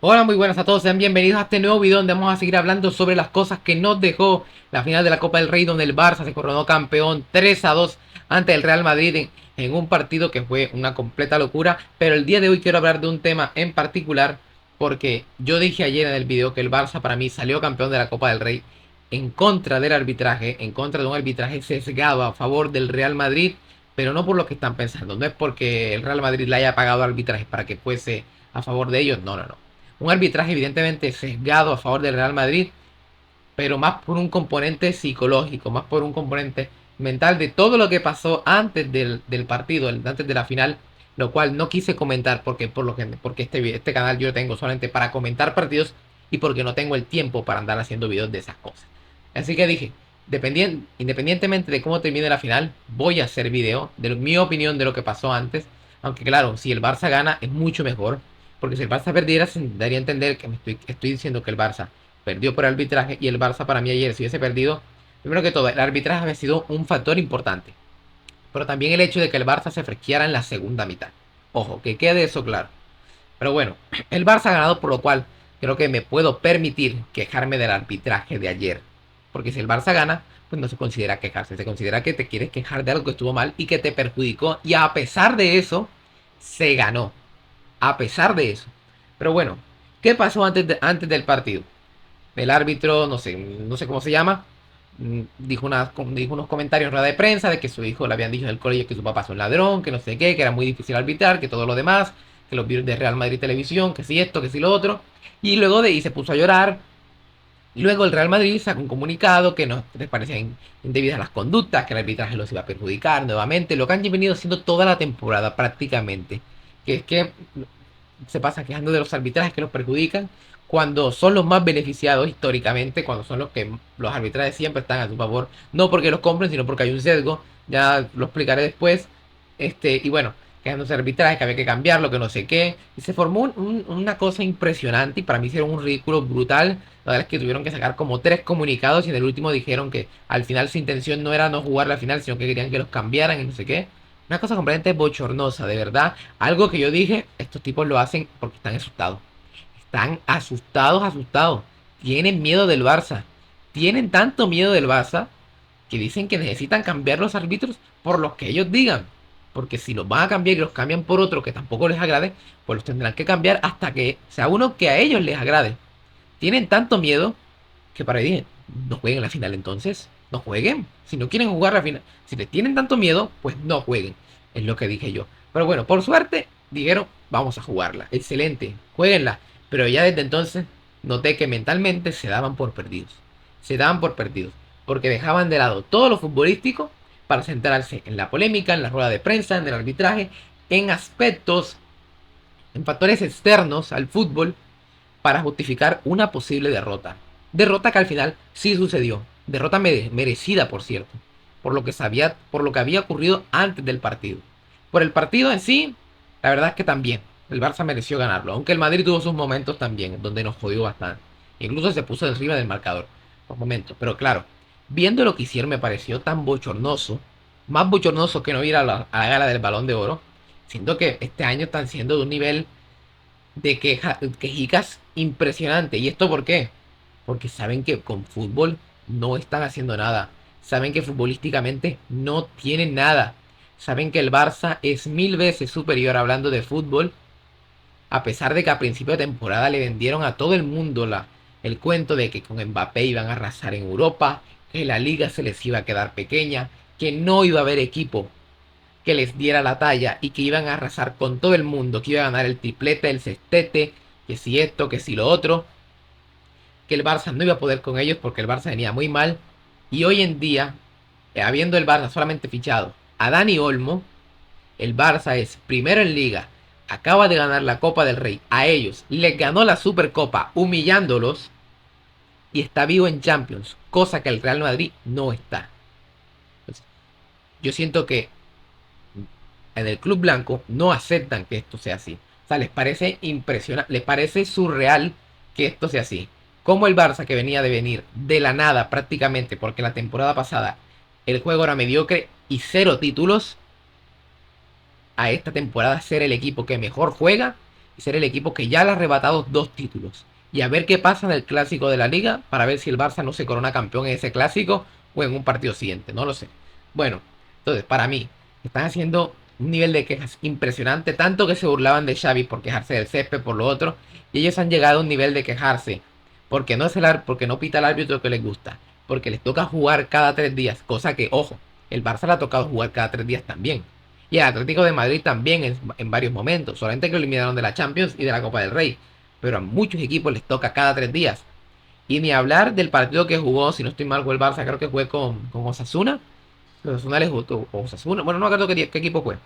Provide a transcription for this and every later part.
Hola, muy buenas a todos, sean bienvenidos a este nuevo video donde vamos a seguir hablando sobre las cosas que nos dejó la final de la Copa del Rey, donde el Barça se coronó campeón 3-2 ante el Real Madrid en un partido que fue una completa locura. Pero el día de hoy quiero hablar de un tema en particular, porque yo dije ayer en el video que el Barça para mí salió campeón de la Copa del Rey en contra del arbitraje, en contra de un arbitraje sesgado a favor del Real Madrid, pero no por lo que están pensando, no es porque el Real Madrid le haya pagado arbitraje para que fuese a favor de ellos, no, no, no. Un arbitraje evidentemente sesgado a favor del Real Madrid, pero más por un componente psicológico, más por un componente mental de todo lo que pasó antes del partido, antes de la final, lo cual no quise comentar porque este canal yo lo tengo solamente para comentar partidos y porque no tengo el tiempo para andar haciendo videos de esas cosas. Así que dije, independientemente de cómo termine la final, voy a hacer video de mi opinión de lo que pasó antes. Aunque claro, si el Barça gana es mucho mejor, porque si el Barça perdiera, se daría a entender que estoy diciendo que el Barça perdió por arbitraje, y el Barça para mí ayer, si hubiese perdido, primero que todo, el arbitraje había sido un factor importante, pero también el hecho de que el Barça se fresqueara en la segunda mitad. Ojo, que quede eso claro. Pero bueno, el Barça ha ganado, por lo cual creo que me puedo permitir quejarme del arbitraje de ayer. Porque si el Barça gana, pues no se considera quejarse, se considera que te quieres quejar de algo que estuvo mal y que te perjudicó, y a pesar de eso, se ganó. A pesar de eso. Pero bueno, ¿qué pasó antes del partido? El árbitro, no sé cómo se llama, dijo unos comentarios en rueda de prensa de que su hijo le habían dicho en el colegio que su papá es un ladrón, que no sé qué, que era muy difícil arbitrar, que todo lo demás, que los vieron de Real Madrid Televisión, que si esto, que si lo otro. Y luego de ahí se puso a llorar. Y luego el Real Madrid sacó un comunicado que no les parecían indebidas las conductas, que el arbitraje los iba a perjudicar nuevamente, lo que han venido haciendo toda la temporada prácticamente. Que es que se pasa quejando de los arbitrajes que los perjudican, cuando son los más beneficiados históricamente, cuando son los arbitrajes siempre están a su favor, no porque los compren, sino porque hay un sesgo. Ya lo explicaré después. Y bueno, quejándose de arbitraje, que había que cambiarlo, que no sé qué. Y se formó una cosa impresionante, y para mí hicieron un ridículo brutal. La verdad es que tuvieron que sacar como 3 comunicados, y en el último dijeron que al final su intención no era no jugar la final, sino que querían que los cambiaran y no sé qué. Una cosa completamente bochornosa, de verdad. Algo que yo dije, estos tipos lo hacen porque están asustados. Están asustados, asustados. Tienen miedo del Barça. Tienen tanto miedo del Barça que dicen que necesitan cambiar los árbitros por los que ellos digan. Porque si los van a cambiar y los cambian por otro que tampoco les agrade, pues los tendrán que cambiar hasta que sea uno que a ellos les agrade. Tienen tanto miedo que para ellos no jueguen la final entonces. No jueguen. Si no quieren jugar la final, si les tienen tanto miedo, pues no jueguen. Es lo que dije yo. Pero bueno, por suerte dijeron, vamos a jugarla. Excelente, jueguenla. Pero ya desde entonces noté que mentalmente se daban por perdidos. Se daban por perdidos. Porque dejaban de lado todo lo futbolístico para centrarse en la polémica, en la rueda de prensa, en el arbitraje, en aspectos, en factores externos al fútbol, para justificar una posible derrota. Derrota que al final sí sucedió. Derrota merecida, por cierto. Por lo que había ocurrido antes del partido. Por el partido en sí, la verdad es que también. El Barça mereció ganarlo. Aunque el Madrid tuvo sus momentos también, donde nos jodió bastante. Incluso se puso encima del marcador. Por momentos. Pero claro, viendo lo que hicieron me pareció tan bochornoso. Más bochornoso que no ir a la gala del Balón de Oro. Siento que este año están siendo de un nivel de quejicas impresionante. ¿Y esto por qué? Porque saben que con fútbol no están haciendo nada. Saben que futbolísticamente no tienen nada. Saben que el Barça es 1000 veces superior hablando de fútbol. A pesar de que a principio de temporada le vendieron a todo el mundo el cuento de que con Mbappé iban a arrasar en Europa, que la liga se les iba a quedar pequeña, que no iba a haber equipo que les diera la talla y que iban a arrasar con todo el mundo, que iba a ganar el triplete, el sextete, que si esto, que si lo otro, que el Barça no iba a poder con ellos porque el Barça venía muy mal. Y hoy en día, habiendo el Barça solamente fichado a Dani Olmo, el Barça es primero en liga, acaba de ganar la Copa del Rey a ellos, les ganó la Supercopa humillándolos, y está vivo en Champions, cosa que el Real Madrid no está. Entonces, yo siento que en el Club Blanco no aceptan que esto sea así. O sea, les parece impresionante, les parece surreal que esto sea así. Como el Barça, que venía de venir de la nada prácticamente, porque la temporada pasada el juego era mediocre y 0 títulos, a esta temporada ser el equipo que mejor juega, y ser el equipo que ya le ha arrebatado 2 títulos. Y a ver qué pasa en el clásico de la liga para ver si el Barça no se corona campeón en ese clásico o en un partido siguiente, no lo sé. Bueno, entonces para mí están haciendo un nivel de quejas impresionante, tanto que se burlaban de Xavi por quejarse del césped, por lo otro, y ellos han llegado a un nivel de quejarse porque no es porque no pita el árbitro que les gusta, porque les toca jugar cada 3 días, cosa que, ojo, el Barça le ha tocado jugar cada 3 días también. Y al Atlético de Madrid también en varios momentos, solamente que lo eliminaron de la Champions y de la Copa del Rey. Pero a muchos equipos les toca cada 3 días. Y ni hablar del partido que jugó, si no estoy mal, con el Barça, creo que fue con Osasuna. Osasuna les gustó, Osasuna, bueno, no me acuerdo qué equipo fue.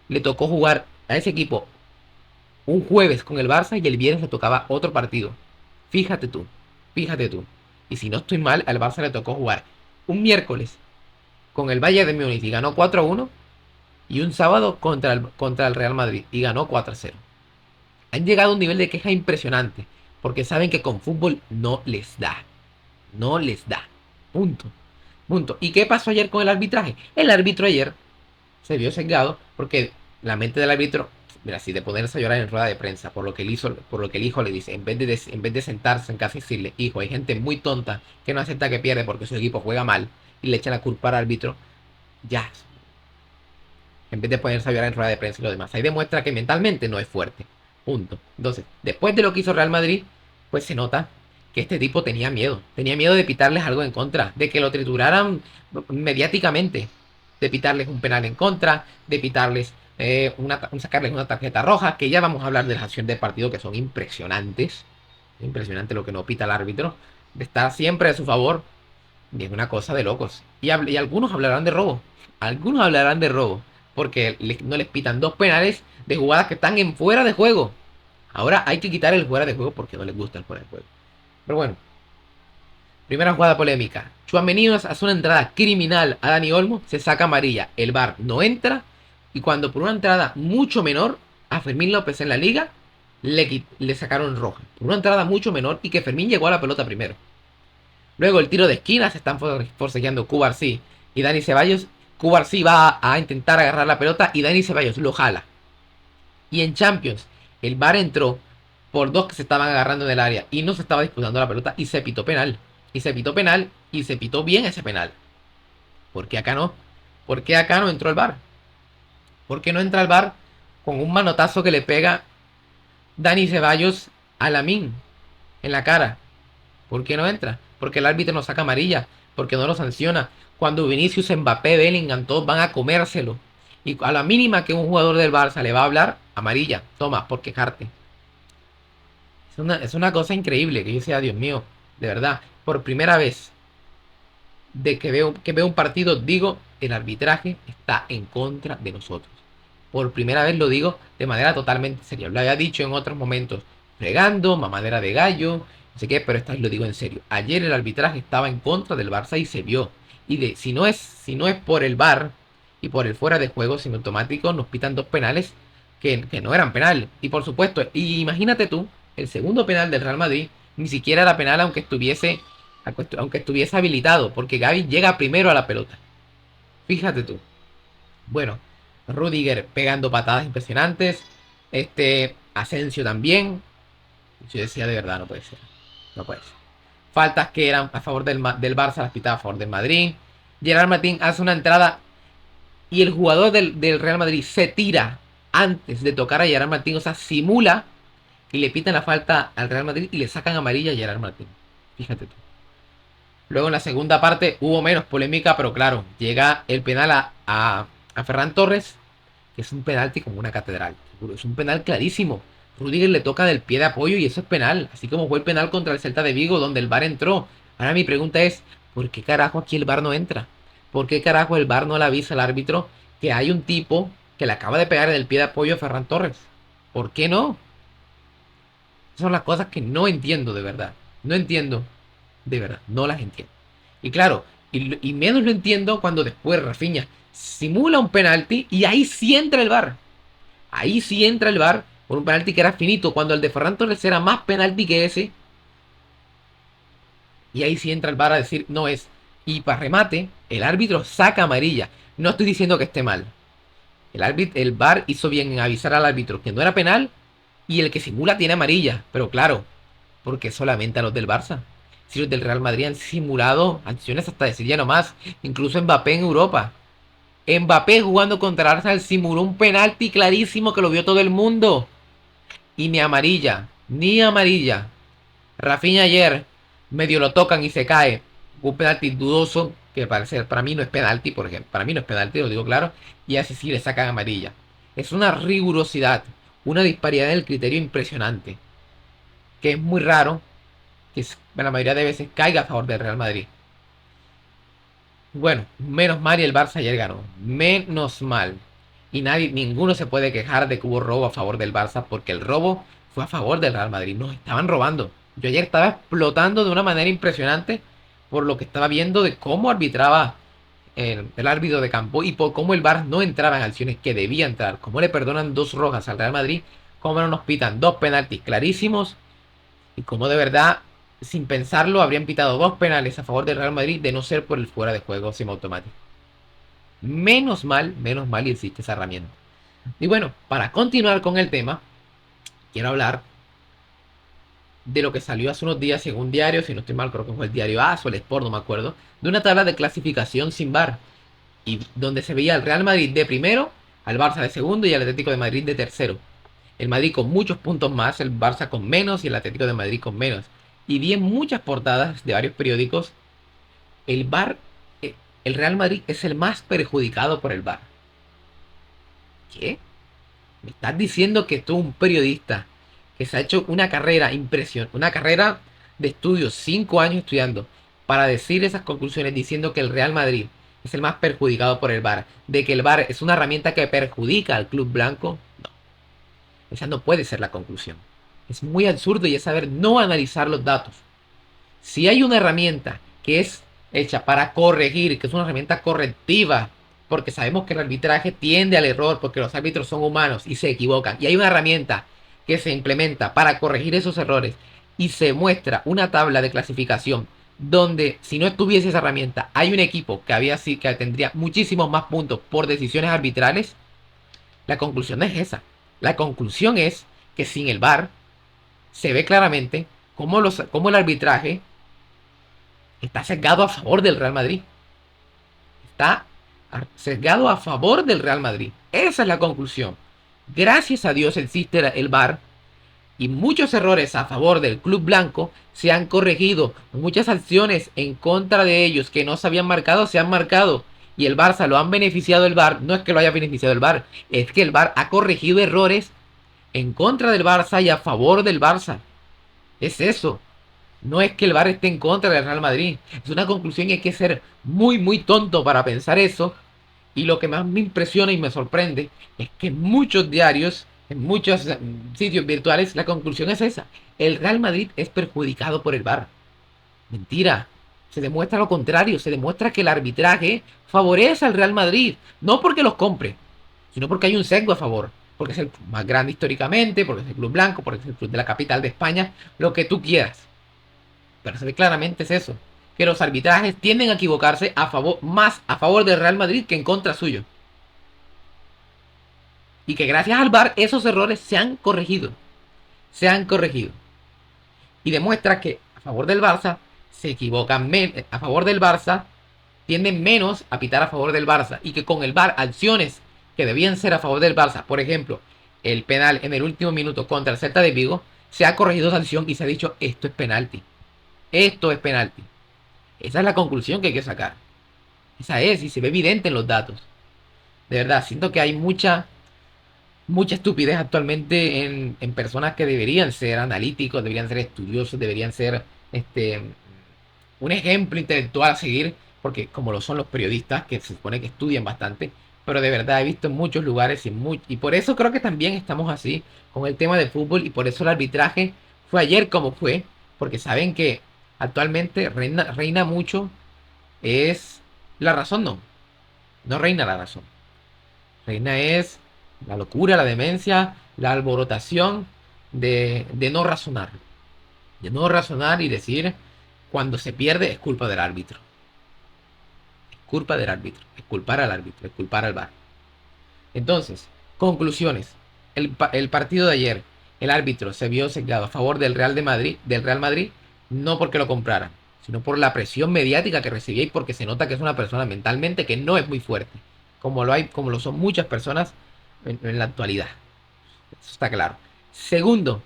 Le tocó jugar a ese equipo un jueves con el Barça y el viernes le tocaba otro partido. Fíjate tú, fíjate tú. Y si no estoy mal, al Barça le tocó jugar un miércoles con el Bayern de Múnich y ganó 4-1. Y un sábado contra el Real Madrid y ganó 4-0. Han llegado a un nivel de queja impresionante. Porque saben que con fútbol no les da. No les da. Punto. Punto. ¿Y qué pasó ayer con el arbitraje? El árbitro ayer se vio sesgado porque la mente del árbitro, mira, si de ponerse a llorar en rueda de prensa por lo que el hijo le dice, en vez de sentarse en casa y decirle, hijo, hay gente muy tonta que no acepta que pierde porque su equipo juega mal y le echan la culpa al árbitro, ya, en vez de ponerse a llorar en rueda de prensa y lo demás. Ahí demuestra que mentalmente no es fuerte. Punto. Entonces, después de lo que hizo Real Madrid, pues se nota que este tipo tenía miedo. Tenía miedo de pitarles algo en contra, de que lo trituraran mediáticamente, de pitarles un penal en contra, de pitarles sacarles una tarjeta roja, que ya vamos a hablar de las acciones del partido que son impresionantes. Impresionante lo que no pita el árbitro, de estar siempre a su favor. Y es una cosa de locos. Y algunos hablarán de robo. Algunos hablarán de robo. Porque no les pitan 2 penales de jugadas que están en fuera de juego. Ahora hay que quitar el fuera de juego porque no les gusta el fuera de juego. Pero bueno. Primera jugada polémica. Tchouaméni hace una entrada criminal a Dani Olmo. Se saca amarilla. El VAR no entra. Y cuando por una entrada mucho menor a Fermín López en la liga, le sacaron roja. Por una entrada mucho menor y que Fermín llegó a la pelota primero. Luego el tiro de esquina, se están forcejeando Cubarsí y Dani Ceballos. Cubarsí va a intentar agarrar la pelota y Dani Ceballos lo jala. Y en Champions, el VAR entró por 2 que se estaban agarrando en el área y no se estaba disputando la pelota y se pitó penal. Y se pitó penal y se pitó bien ese penal. ¿Por qué acá no? ¿Por qué acá no entró el VAR? ¿Por qué no entra el VAR con un manotazo que le pega Dani Ceballos a Lamine en la cara? ¿Por qué no entra? Porque el árbitro no saca amarilla, porque no lo sanciona. Cuando Vinicius, Mbappé, Bellingham, todos van a comérselo. Y a la mínima que un jugador del Barça le va a hablar, amarilla, toma, por quejarte. Es una cosa increíble que yo decía, Dios mío, de verdad, por primera vez de que veo un partido, digo, el arbitraje está en contra de nosotros. Por primera vez lo digo de manera totalmente seria. Lo había dicho en otros momentos, fregando, mamadera de gallo, no sé qué, pero esta vez lo digo en serio. Ayer el arbitraje estaba en contra del Barça y se vio. Y si no es por el VAR y por el fuera de juego, sin automático, nos pitan 2 penales que no eran penal. Y por supuesto, y imagínate tú, el segundo penal del Real Madrid ni siquiera era penal aunque estuviese habilitado, porque Gavi llega primero a la pelota. Fíjate tú. Bueno, Rudiger pegando patadas impresionantes. Asensio también. Yo decía, de verdad, no puede ser. No puede ser. Faltas que eran a favor del Barça, las pitaba a favor del Madrid. Gerard Martín hace una entrada y el jugador del Real Madrid se tira antes de tocar a Gerard Martín. O sea, simula y le pitan la falta al Real Madrid y le sacan amarilla a Gerard Martín. Fíjate tú. Luego en la segunda parte hubo menos polémica, pero claro, llega el penal a Ferran Torres, que es un penalti como una catedral. Es un penal clarísimo. Rudiger le toca del pie de apoyo y eso es penal. Así como fue el penal contra el Celta de Vigo, donde el VAR entró. Ahora mi pregunta es, ¿por qué carajo aquí el VAR no entra? ¿Por qué carajo el VAR no le avisa al árbitro que hay un tipo que le acaba de pegar en el pie de apoyo a Ferran Torres? ¿Por qué no? Esas son las cosas que no entiendo de verdad. No entiendo de verdad, no las entiendo. Y claro, y menos lo entiendo cuando después Rafinha simula un penalti y ahí sí entra el VAR. Ahí sí entra el VAR por un penalti que era finito, cuando el de Ferran Torres era más penalti que ese. Y ahí sí entra el VAR a decir, no es. Y para remate, el árbitro saca amarilla. No estoy diciendo que esté mal. El VAR hizo bien en avisar al árbitro que no era penal Y el que simula tiene amarilla, pero claro, porque solamente a los del Barça. Si los del Real Madrid han simulado acciones hasta decir ya no más, incluso Mbappé en Europa. Mbappé jugando contra Arsenal simuló un penalti clarísimo que lo vio todo el mundo. Y ni amarilla, ni amarilla. Rafinha ayer medio lo tocan y se cae. Un penalti dudoso, que parece, para mí no es penalti, por ejemplo. Para mí no es penalti, lo digo claro. Y así sí le sacan amarilla. Es una rigurosidad, una disparidad en el criterio impresionante. Que es muy raro que la mayoría de veces caiga a favor del Real Madrid. Bueno, menos mal y el Barça ayer ganó. Menos mal. Y nadie, ninguno se puede quejar de que hubo robo a favor del Barça porque el robo fue a favor del Real Madrid. Nos estaban robando. Yo ayer estaba explotando de una manera impresionante por lo que estaba viendo de cómo arbitraba el árbitro de campo y por cómo el VAR no entraba en acciones que debía entrar. Cómo le perdonan dos rojas al Real Madrid, cómo no nos pitan dos penaltis clarísimos y cómo de verdad, sin pensarlo, habrían pitado dos penales a favor del Real Madrid de no ser por el fuera de juego semiautomático. Menos mal y existe esa herramienta. Y bueno, para continuar con el tema, quiero hablar de lo que salió hace unos días en un diario, si no estoy mal, creo que fue el diario AS o el Sport, no me acuerdo, de una tabla de clasificación sin VAR, y donde se veía al Real Madrid de primero, al Barça de segundo y al Atlético de Madrid de tercero. El Madrid con muchos puntos más, el Barça con menos y el Atlético de Madrid con menos. Y vi en muchas portadas de varios periódicos, el VAR, el Real Madrid es el más perjudicado por el VAR. ¿Qué? ¿Me estás diciendo que tú, un periodista que se ha hecho una carrera una carrera de estudios, 5 años estudiando, para decir esas conclusiones diciendo que el Real Madrid es el más perjudicado por el VAR, de que el VAR es una herramienta que perjudica al club blanco? No, esa no puede ser la conclusión. Es muy absurdo y es saber no analizar los datos. Si hay una herramienta que es hecha para corregir, que es una herramienta correctiva, porque sabemos que el arbitraje tiende al error, porque los árbitros son humanos y se equivocan, y hay una herramienta que se implementa para corregir esos errores y se muestra una tabla de clasificación donde si no estuviese esa herramienta hay un equipo que tendría muchísimos más puntos por decisiones arbitrales, la conclusión es esa. La conclusión es que sin el VAR se ve claramente cómo el arbitraje está sesgado a favor del Real Madrid. Está sesgado a favor del Real Madrid. Esa es la conclusión. Gracias a Dios existe el VAR y muchos errores a favor del club blanco se han corregido. Muchas acciones en contra de ellos que no se habían marcado se han marcado. Y el Barça lo han beneficiado el VAR. No es que lo haya beneficiado el VAR, es que el VAR ha corregido errores en contra del Barça y a favor del Barça. Es eso. No es que el VAR esté en contra del Real Madrid. Es una conclusión y hay que ser muy, muy tonto para pensar eso. Y lo que más me impresiona y me sorprende es que en muchos diarios, en muchos sitios virtuales, la conclusión es esa. El Real Madrid es perjudicado por el VAR. Mentira. Se demuestra lo contrario. Se demuestra que el arbitraje favorece al Real Madrid. No porque los compre, sino porque hay un sesgo a favor. Porque es el más grande históricamente, porque es el club blanco, porque es el club de la capital de España, lo que tú quieras. Pero se ve claramente es eso. Que los arbitrajes tienden a equivocarse más a favor del Real Madrid que en contra suyo. Y que gracias al VAR esos errores se han corregido. Se han corregido. Y demuestra que a favor del Barça se equivocan a favor del Barça tienden menos a pitar a favor del Barça. Y que con el VAR acciones que debían ser a favor del Barça, por ejemplo, el penal en el último minuto contra el Celta de Vigo, se ha corregido esa acción y se ha dicho esto es penalti. Esto es penalti. Esa es la conclusión que hay que sacar. Esa es, y se ve evidente en los datos. De verdad, siento que hay mucha estupidez actualmente en personas que deberían ser analíticos, deberían ser estudiosos, deberían ser un ejemplo intelectual a seguir, porque como lo son los periodistas, que se supone que estudian bastante, pero de verdad he visto en muchos lugares y por eso creo que también estamos así con el tema de fútbol y por eso el arbitraje fue ayer como fue, porque saben que actualmente reina mucho es la razón, no reina la razón. Reina es la locura, la demencia, la alborotación de no razonar. De no razonar y decir cuando se pierde es culpa del árbitro. Es culpa del árbitro. Es culpar al árbitro. Es culpar al VAR. Entonces, conclusiones. El partido de ayer. el árbitro se vio sesgado a favor del Real Madrid, no porque lo compraran, sino por la presión mediática que recibía y porque se nota que es una persona mentalmente que no es muy fuerte, como lo son muchas personas en la actualidad. Eso está claro. Segundo,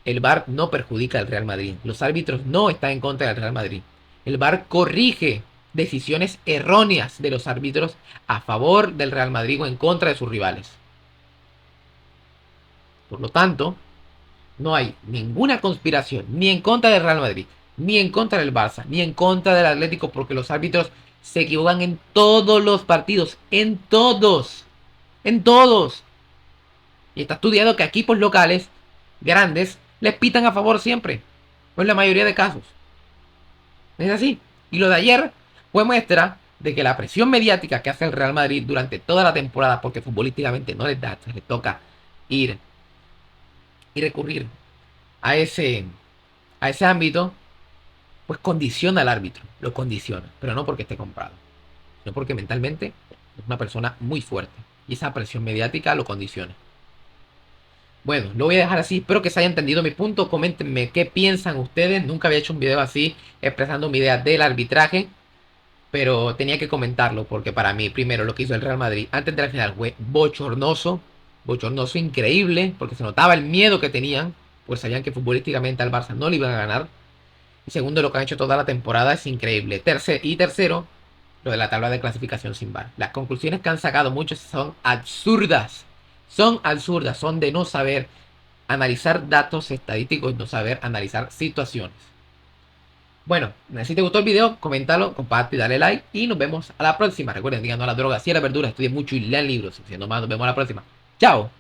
el VAR no perjudica al Real Madrid. Los árbitros no están en contra del Real Madrid. El VAR corrige decisiones erróneas de los árbitros a favor del Real Madrid o en contra de sus rivales. Por lo tanto, no hay ninguna conspiración ni en contra del Real Madrid, ni en contra del Barça, ni en contra del Atlético, porque los árbitros se equivocan en todos los partidos, en todos, en todos. Y está estudiado que equipos locales grandes les pitan a favor siempre, o en la mayoría de casos. Es así. Y lo de ayer fue muestra de que la presión mediática que hace el Real Madrid durante toda la temporada, porque futbolísticamente no les da, les toca ir y recurrir a ese ámbito, pues condiciona al árbitro, lo condiciona, pero no porque esté comprado, sino porque mentalmente es una persona muy fuerte y esa presión mediática lo condiciona. Bueno, lo voy a dejar así, espero que se haya entendido mi punto, coméntenme qué piensan ustedes, nunca había hecho un video así expresando mi idea del arbitraje, pero tenía que comentarlo porque para mí, primero, lo que hizo el Real Madrid antes de la final fue bochornoso, bochornoso increíble, porque se notaba el miedo que tenían, pues sabían que futbolísticamente al Barça no le iban a ganar. Y segundo, lo que han hecho toda la temporada es increíble. Y tercero, lo de la tabla de clasificación sin VAR. Las conclusiones que han sacado muchos son absurdas. Son absurdas, son de no saber analizar datos estadísticos y no saber analizar situaciones. Bueno, si te gustó el video, coméntalo, comparte y dale like. Y nos vemos a la próxima. Recuerden, digan no a las drogas, si a la verdura, estudien mucho y lean libros. Siendo más, nos vemos a la próxima. ¡Chao!